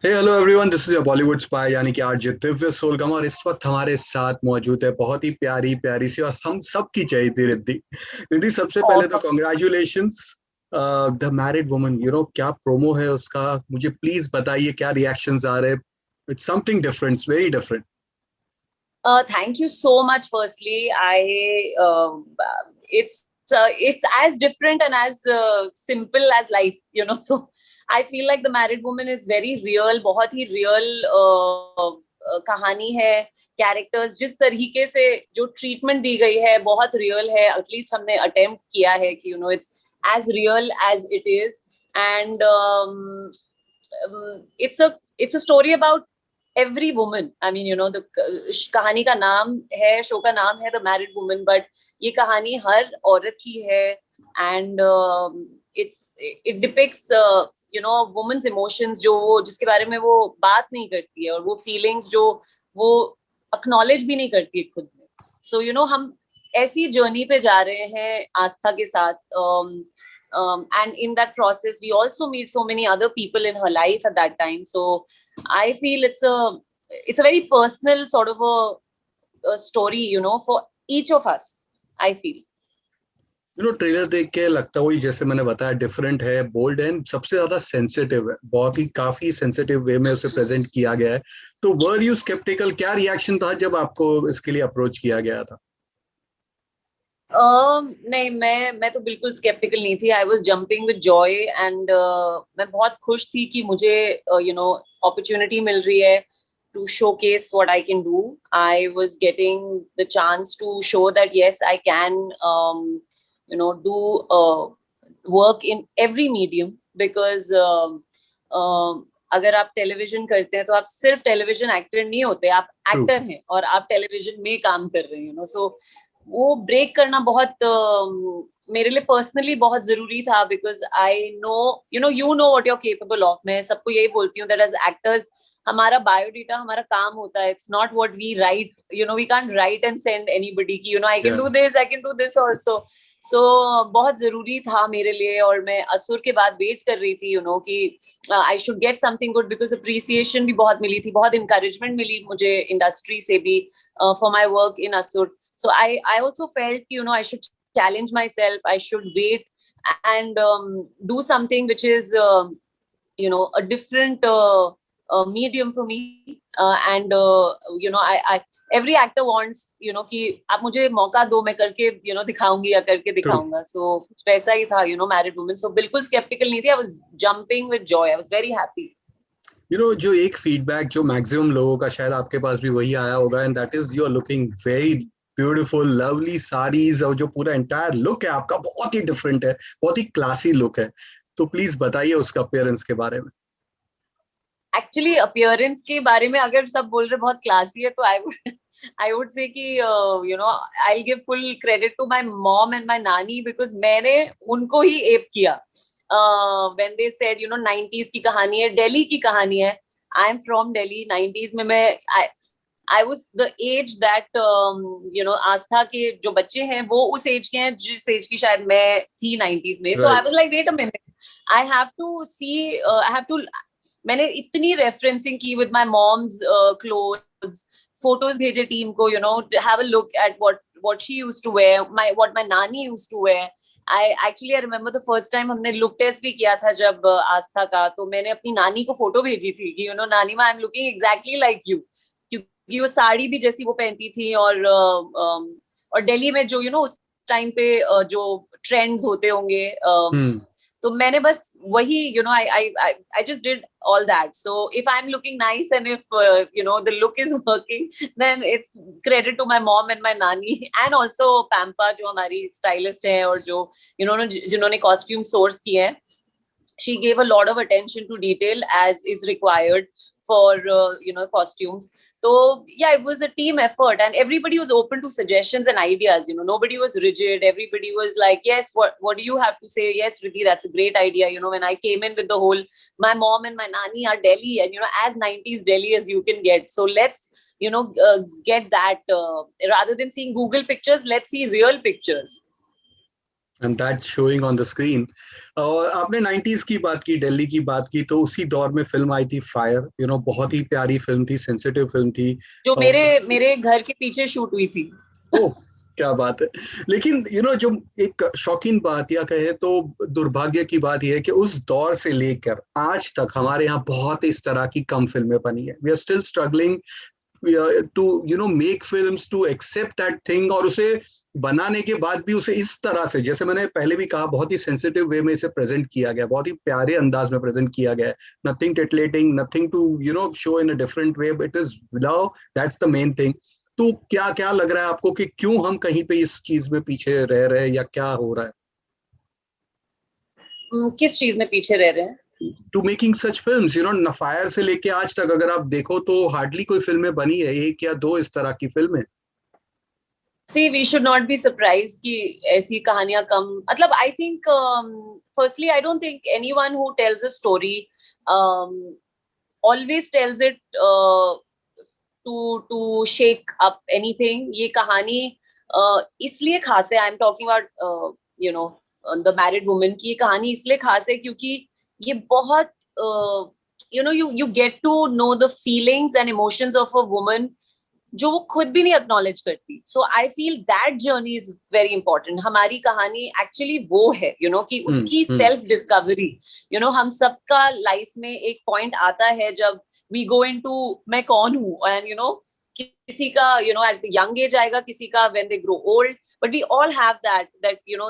Hey hello everyone, this is your Bollywood spy यानी कि RJ Divya सोलगम। और इस वक्त हमारे साथ मौजूद है बहुत ही प्यारी प्यारी सी और हम सब की चहेती रिद्धि। रिद्धि, सबसे पहले तो और कॉन्ग्रेचुलेशंस द मैरिड वुमन। क्या प्रोमो है उसका, मुझे प्लीज बताइए क्या रिएक्शंस आ रहे हैं। It's something different, very different. thank you so much. Firstly, I it's as different and as simple as life, you know. So I feel like the married woman is very real, बहुत ही real कहानी है. Characters जिस तरीके से जो treatment दी गई है बहुत रियल है. एटलीस्ट हमने अटेम्प्ट किया है कि it's as real as it is. And it's a story about every woman. I mean, the कहानी का नाम है, शो का नाम है द मैरिड वुमन, बट ये कहानी हर औरत की है. And it depicts women's emotions, जो वो जिसके बारे में वो बात नहीं करती है, और वो फीलिंग्स जो वो अक्नॉलेज भी नहीं करती है खुद में. सो हम ऐसी जर्नी पे जा रहे हैं आस्था के साथ. And in that process we also meet so many other people in her life at that time. So I feel it's a very personal sort of a story, for each of us, I feel. Trailer देख के लगता है वही, जैसे मैंने बताया, different है, bold है, सबसे ज्यादा सेंसिटिव है, बहुत ही काफी सेंसिटिव वे में उसे प्रेजेंट किया गया है। तो वर यू स्केप्टिकल, क्या रिएक्शन था जब आपको इसके लिए अप्रोच किया गया था? नहीं, मैं तो बिल्कुल स्केप्टिकल नहीं थी. I was jumping with Joy. And मैं बहुत खुश थी कि मुझे अपॉर्चुनिटी मिल रही है to showcase what I can do. I was getting the chance to show that yes, I can, do work in every medium. Because अगर आप टेलीविजन करते हैं तो आप सिर्फ टेलीविजन एक्टर नहीं होते, आप ट्रू। एक्टर हैं और आप टेलीविजन में काम कर रहे हैं. सो वो ब्रेक करना बहुत मेरे लिए पर्सनली बहुत जरूरी था. Because I know you know what you are capable of. मैं सबको यही बोलती हूँ दैट एज एक्टर्स हमारा बायोडेटा हमारा काम होता है. It's not what we write. We can't write and send anybody की I can do this, I can do this also. So बहुत जरूरी था मेरे लिए. और मैं असुर के बाद वेट कर रही थी कि I should get something good. Because appreciation भी बहुत मिली थी, बहुत इंकरेजमेंट मिली मुझे इंडस्ट्री से भी फॉर माई वर्क इन असुर. So I also felt I should challenge myself. I should wait and do something which is a different medium for me. And I every actor wants कि आप मुझे मौका दो, मैं करके दिखाऊंगी या करके ट्रू। दिखाऊंगा. So कुछ वैसा ही था married woman. So बिल्कुल skeptical नहीं थी. I was jumping with joy. I was very happy. जो एक फीडबैक जो मैक्सिमम लोगों का, शायद आपके पास भी वही आया होगा, and that is you are looking very beautiful, lovely saris, और जो पूरा एंटायर लुक है आपका बहुत ही डिफरेंट है, बहुत ही क्लासी लुक है। तो प्लीज बताइए उसका अपीयरेंस के बारे में। एक्चुअली अपीयरेंस के बारे में अगर सब बोल रहे बहुत क्लासी है, तो आई वुड से कि I give full credit to my mom and my nani. Because मैंने उनको ही एप किया व्हेन दे सेड 90s की कहानी है, दिल्ली की कहानी है. I am from Delhi. 90s में मैं I was the age that Aastha के जो बच्चे हैं वो उस एज के हैं जिस एज की शायद मैं थी 90s में. So I right. Was like wait a minute, I have to see, I have to. मैंने इतनी रेफरेंसिंग की with my mom's clothes, photos भेजे टीम को, have a look at what she used to wear, what my नानी used to wear. I remember the first time हमने look test भी किया था जब आस्था का, तो मैंने अपनी नानी को फोटो भेजी थी कि नानी माँ, I am looking exactly like you. क्योंकि वो साड़ी भी जैसी वो पहनती थी. और दिल्ली में जो उस टाइम पे जो ट्रेंड्स होते होंगे, हम्म। तो मैंने बस वही I just did all that. So if I'm looking nice and if the look is working, then it's credit to my mom and my nani and also Pampa जो हमारी stylist है और जो जिन्होंने costume source किए हैं. She gave a lot of attention to detail as is required for costumes. So yeah, it was a team effort and everybody was open to suggestions and ideas. Nobody was rigid. Everybody was like, yes, what do you have to say? Yes, Riddhi, that's a great idea. When I came in with the whole, my mom and my nani are Delhi, and as 90s Delhi as you can get. So let's get that, rather than seeing Google pictures, let's see real pictures. And that's showing on the screen. और आपने 90s की बात की, दिल्ली की बात की, तो उसी दौर में फिल्म आई थी फायर, बहुत ही प्यारी फिल्म थी, सेंसिटिव फिल्म थी। जो मेरे और मेरे घर के पीछे शूट हुई थी। ओ, क्या बात है। लेकिन जो एक शौकीन बात या कहे तो दुर्भाग्य की बात यह है कि उस दौर से लेकर आज तक हमारे यहाँ बहुत इस तरह की कम फिल्में बनी है। We are still struggling to make films, to accept that thing, और उसे बनाने के बाद भी उसे इस तरह से, जैसे मैंने पहले भी कहा, बहुत ही सेंसिटिव वे में इसे प्रेजेंट किया गया, बहुत ही प्यारे अंदाज में प्रेजेंट किया गया है। Nothing titillating, nothing to show in a different way, it is love, that's the main thing. तो क्या क्या लग रहा है आपको कि क्यों हम कहीं पे इस चीज में पीछे रह रहे हैं, या क्या हो रहा है? किस चीज में पीछे रह रहे हैं? To making such films, Fire से लेके आज तक अगर आप देखो तो हार्डली कोई फिल्में बनी है, एक या दो इस तरह की फिल्में। See, we should not be surprised कि ऐसी कहानियां कम, मतलब I think firstly I don't think anyone who tells a story um, always tells it to shake up anything. ये कहानी इसलिए खास है, I'm talking about you know the married woman की, ये कहानी इसलिए खास है क्योंकि ये बहुत you get to know the feelings and emotions of a woman जो वो खुद भी नहीं एक्नॉलेज करती. So I feel that journey is very important. हमारी कहानी एक्चुअली वो है कि उसकी सेल्फ डिस्कवरी. हम सबका लाइफ में एक पॉइंट आता है जब वी गो इनटू मैं कौन हूँ, एंड किसी का एट यंग एज आएगा, किसी का when they grow old, but we all have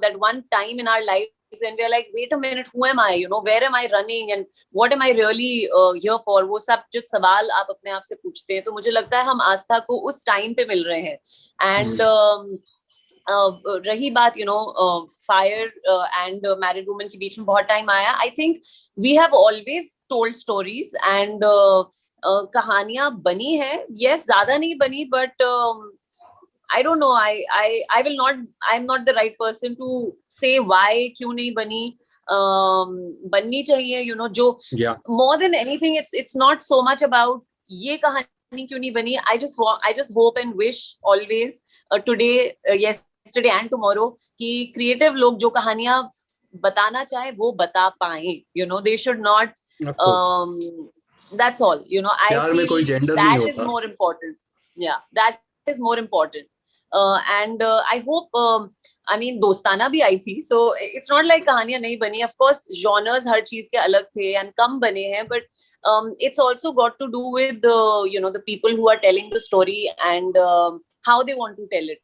that one time in our life and we're like, wait a minute, who am I, where am I running and what am I really here for. वो सब जब सवाल आप अपने आप से पूछते हैं, तो मुझे लगता है हम आस्था को उस टाइम पे मिल रहे हैं. एंड रही बात फायर एंड मैरिड वुमन के बीच में बहुत टाइम आया. I think we have always told stories and कहानियां बनी है. यस, ज्यादा नहीं बनी, but I don't know. I will not. I'm not the right person to say why क्यों नहीं बनी. बननी चाहिए. जो more than anything, it's not so much about ये कहानी क्यों नहीं बनी. I just hope and wish always today, yesterday and tomorrow कि creative लोग जो कहानियां बताना चाहे वो बता पाए. They should not. That's all. I feel that is more important. Yeah, that is more important. And I hope, I mean, दोस्ताना भी आई थी, so it's not like कहानियां नहीं बनी. Of course, genres हर चीज के अलग थे and कम बने हैं, but it's also got to do with the people who are telling the story and how they want to tell it.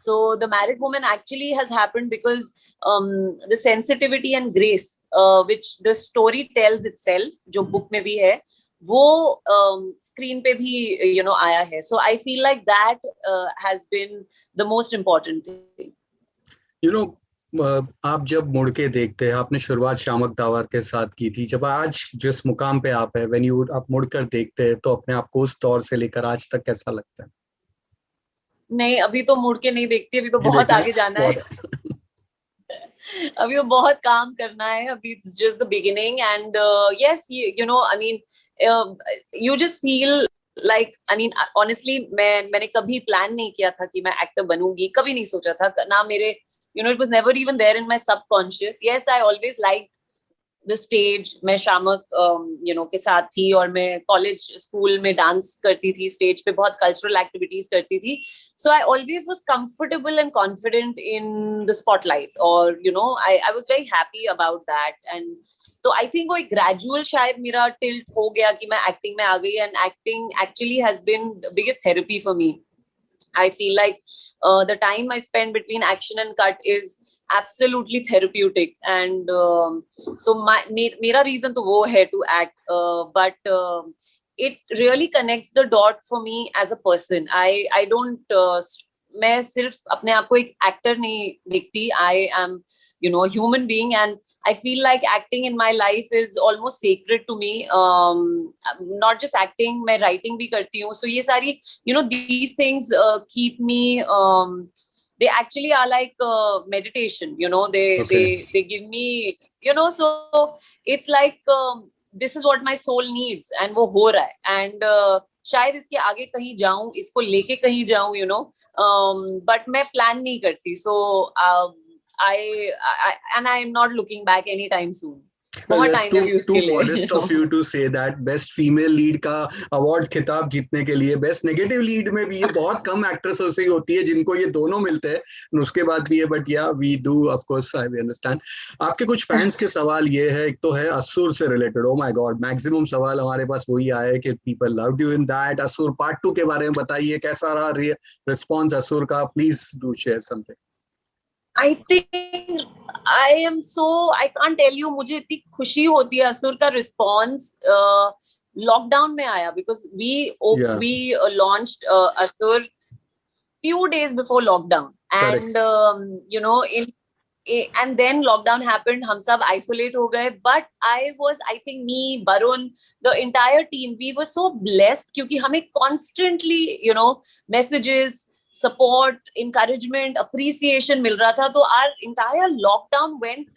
So the married woman actually has happened because the sensitivity and grace which the story tells itself, जो book में भी है, वो screen पे भी आया है. So I feel like that has been the most important thing. आप जब मुड़ के देखते हैं, आपने शुरुआत शामक दावर के साथ की थी, जब आज जिस मुकाम पे आप है, व्हेन यू आप मुड़कर देखते हैं, तो अपने आप को उस दौर से लेकर आज तक कैसा लगता है? नहीं, अभी तो मुड़ के नहीं देखती, अभी तो बहुत आगे जाना है. अभी तो बहुत काम करना है. अभी it's just the beginning and yes, I mean you just feel like, I mean, honestly, मैंने कभी प्लान नहीं किया था कि मैं एक्टर बनूंगी. कभी नहीं सोचा था ना. मेरे it was never even there in my subconscious. Yes, I always liked the stage. मैं शामक के साथ थी और मैं कॉलेज स्कूल में डांस करती थी, स्टेज पे बहुत कल्चरल एक्टिविटीज करती थी. So I always was comfortable and confident in the spotlight, or I was very happy about that. And तो आई थिंक वो एक ग्रेजुअल शायद मेरा टिल्ट हो गया कि मैं एक्टिंग में आ गई. And acting actually has been the biggest therapy for me. I feel like the time I spend between action and cut is absolutely therapeutic. And so mera reason to wo hai to act, but it really connects the dot for me as a person. I don't मैं सिर्फ अपने आप को एक actor नहीं देखती. I am human being, and I feel like acting in my life is almost sacred to me. Not just acting, मैं writing भी करती हूँ. So ये सारी these things keep me they actually are like meditation. They give me so it's like this is what my soul needs, and वो हो रहा है. And शायद इसके आगे कहीं जाऊं, इसको लेके कहीं जाऊं, but मैं प्लान नहीं करती. So and I am not looking back anytime soon. Well, बहुत that's time है अभी उसके too लिए. modest of you to say that. Best female lead का अवार्ड खिताब जीतने के लिए, बेस्ट नेगेटिव लीड में भी ये बहुत कम एक्ट्रेसों से ही होती है जिनको ये दोनों मिलते हैं, उसके बाद भी है. But yeah we do of course, I understand. आपके कुछ फैंस के सवाल ये है, एक तो है असुर से related. Oh my God, maximum सवाल हमारे पास वही आए कि people loved you in that. असुर पार्ट 2 के बारे में बताइए, कैसा रहा रिस्पॉन्स असुर का? Please do share something. I think I can't tell you, मुझे इतनी खुशी होती है असुर का रिस्पॉन्स लॉकडाउन में आया, because we launched असुर few days before lockdown. And you know, and then lockdown happened, हम सब isolate हो गए. But I think me, Barun, the entire team, we were so blessed क्योंकि हमें constantly, you know, messages, support, encouragement, appreciation मिल रहा था. तो our entire lockdown went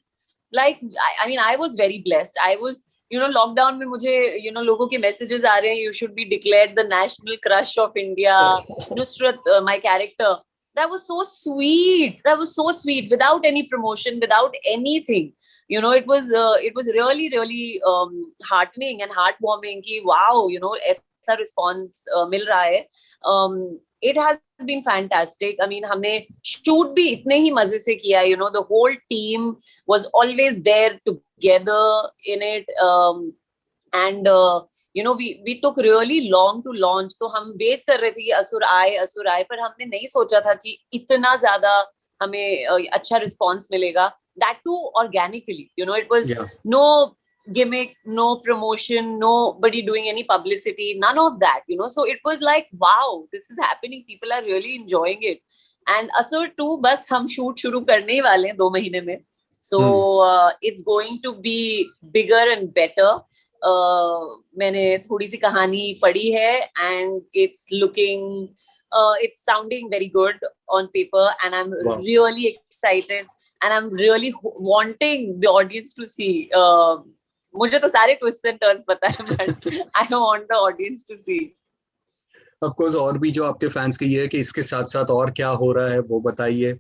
like, I mean, I was very blessed. I was, you know, lockdown में मुझे, you know, लोगों के messages आ रहे हैं, you should be declared the national crush of India. Nusrat, my character. That was so sweet. That was so sweet. Without any promotion, without anything. You know, it was really, really heartening and heartwarming. Ki, wow, you know, ऐसा response मिल रहा है. It has been fantastic. I mean, हमने shoot भी इतने ही मजे से किया. You know, the whole team was always there together in it. And you know, we took really long to launch. तो हम wait कर रहे थे कि असुर आए, पर हमने नहीं सोचा था कि इतना ज़्यादा हमें अच्छा response मिलेगा. That too organically. You know, it was no gimmick, no promotion, nobody doing any publicity, none of that, you know. So it was like, wow, this is happening. People are really enjoying it. And Asur 2, बस हम shoot शुरू करने ही वाले हैं 2 महीने में. So it's going to be bigger and better. मैंने थोड़ी सी कहानी पढ़ी है and it's looking, it's sounding very good on paper, and I'm really excited, and I'm really wanting the audience to see. मुझे तो सारे twists and turns पता है, but I want the audience to see. Of course, और भी जो आपके fans के ये है कि इसके साथ साथ और क्या हो रहा है वो बताइए.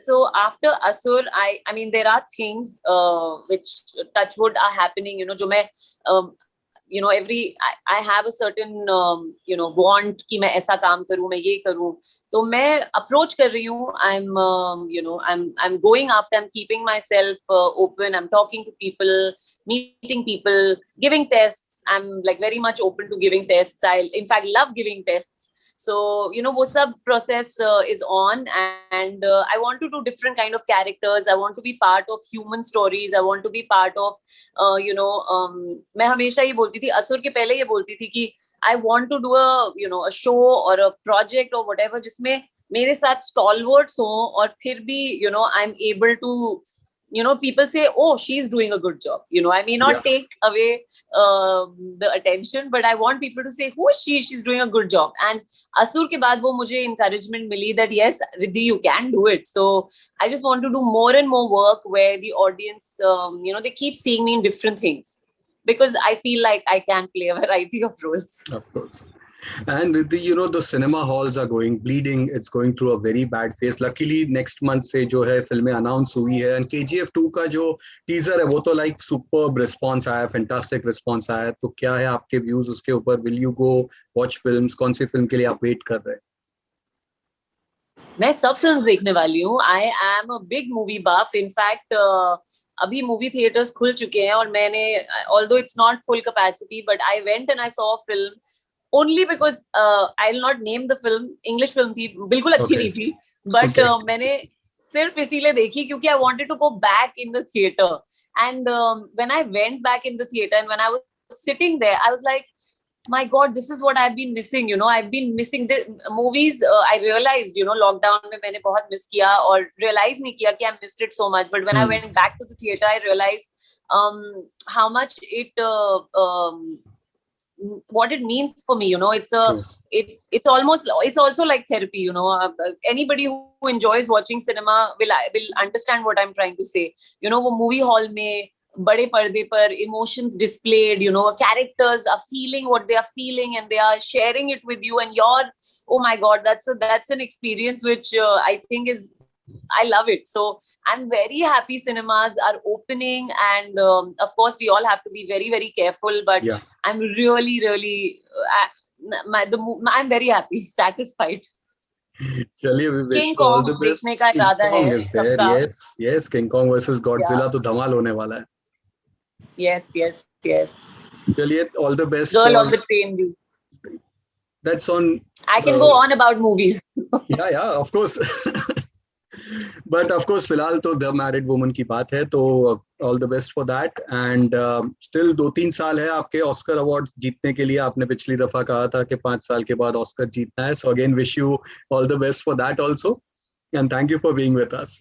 So after Asur, I mean, there are things which touch wood are happening, you know, जो मैं you know, I have a certain you know, want कि मैं ऐसा काम करूँ, मैं ये करूँ, तो मैं approach कर रही हूँ. I'm you know, I'm going after, I'm keeping myself open, I'm talking to people, meeting people, giving tests. I'm like very much open to giving tests. I in fact love giving tests. So, you know, वो सब process is on, and I want to do different kind of characters. I want to be part of human stories. I want to be part of, you know, मैं हमेशा ये बोलती थी, असुर के पहले ये बोलती थी कि I want to do a, you know, a show or a project or whatever जिसमें मेरे साथ stalwarts हों, और फिर भी, you know, I'm able to, you know, people say, oh, she's doing a good job. You know, I may not take away the attention, but I want people to say, who is she? She's doing a good job. And Asur के बाद वो मुझे encouragement milli that yes, Riddhi, you can do it. So I just want to do more and more work where the audience, you know, they keep seeing me in different things, because I feel like I can play a variety of roles. Of course. And you know, the cinema halls are going bleeding. It's going through a very bad phase. Luckily next month से जो है फिल्में announce हुई है, and KGF 2 का जो teaser है वो तो like superb response आया, fantastic response आया. तो क्या है आपके views उसके ऊपर? Will you go watch films? कौन सी film के लिए आप wait कर रहे हैं? मैं सब फिल्म्स देखने वाली हूँ. I am a big movie buff. In fact, अभी movie theaters खुल चुके हैं, और मैंने, although it's not full capacity, but I went and I saw a film only because I'll not name the film. English film थी, बिल्कुल अच्छी नहीं थी, but मैंने सिर्फ इसीलिए देखी क्योंकि I wanted to go back in the theater. And when I went back in the theater, and when I was sitting there, I was like, my God, this is what I've been missing. You know, I've been missing the movies. I realized, you know, lockdown में मैंने बहुत miss किया, और realize नहीं किया कि I missed it so much. But when I went back to the theater, I realized how much it what it means for me. You know, it's also like therapy. You know, anybody who enjoys watching cinema will understand what I'm trying to say. You know, वो movie hall में बड़े पर्दे पर emotions displayed, you know, characters are feeling what they are feeling, and they are sharing it with you, and oh my God, that's an experience which I think is I love it. So I'm very happy cinemas are opening, and of course we all have to be very, very careful, but Yeah. I'm really, really I'm very happy, satisfied. चलिए, we wish King you all Kong the best. देखने का King इरादा है Kong is there. सबका. Yes, yes. King Kong versus Yeah. Godzilla तो धमाल होने वाला है. Yes, yes, yes. चलिए, all the best Girl for on the Train view. that's on. I can go on about movies. Yeah, of course. But of course, फिलहाल तो the married woman की बात है, तो all the best for that. And still 2-3 साल है आपके Oscar award जीतने के लिए. आपने पिछली दफा कहा था कि 5 साल के बाद ऑस्कर जीतना है. So again wish you all the best for that also, and thank you for being with us.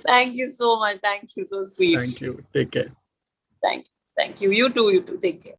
Thank you so much. Thank you. So sweet. Thank you. Take care. Thank you. You too. You too. Take care.